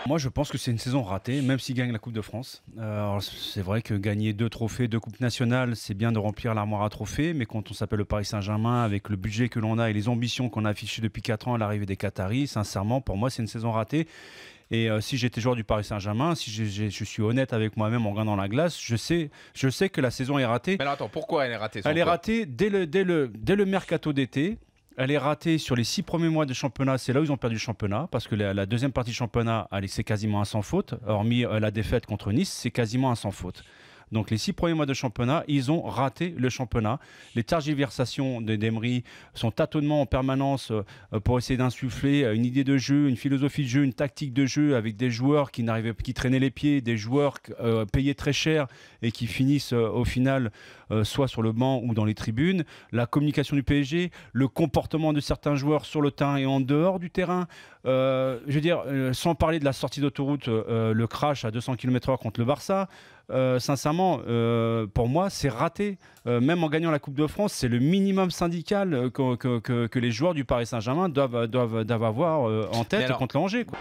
Moi, je pense que c'est une saison ratée, même s'ils gagnent la Coupe de France. Alors, c'est vrai que gagner 2 trophées, 2 coupes nationales, c'est bien de remplir l'armoire à trophées, mais quand on s'appelle le Paris Saint-Germain, avec le budget que l'on a et les ambitions qu'on a affichées depuis 4 ans à l'arrivée des Qataris, sincèrement, pour moi, c'est une saison ratée. Et si j'étais joueur du Paris Saint-Germain, si je suis honnête avec moi-même en regardant la glace, je sais que la saison est ratée. Mais alors attends, pourquoi elle est ratée? Elle est ratée dès le mercato d'été. Elle est ratée sur les 6 premiers mois de championnat. C'est là où ils ont perdu le championnat. Parce que la deuxième partie du championnat, c'est quasiment un sans faute. Hormis la défaite contre Nice, c'est quasiment un sans faute. Donc les 6 premiers mois de championnat, ils ont raté le championnat. Les tergiversations d'Emery, son tâtonnement en permanence pour essayer d'insuffler une idée de jeu, une philosophie de jeu, une tactique de jeu avec des joueurs qui traînaient les pieds, des joueurs payés très cher et qui finissent au final soit sur le banc ou dans les tribunes. La communication du PSG, le comportement de certains joueurs sur le terrain et en dehors du terrain. Je veux dire, sans parler de la sortie d'autoroute, le crash à 200 km/h contre le Barça. Sincèrement, pour moi, c'est raté. Même en gagnant la Coupe de France, c'est le minimum syndical que les joueurs du Paris Saint-Germain doivent avoir en tête contre l'Angers, quoi.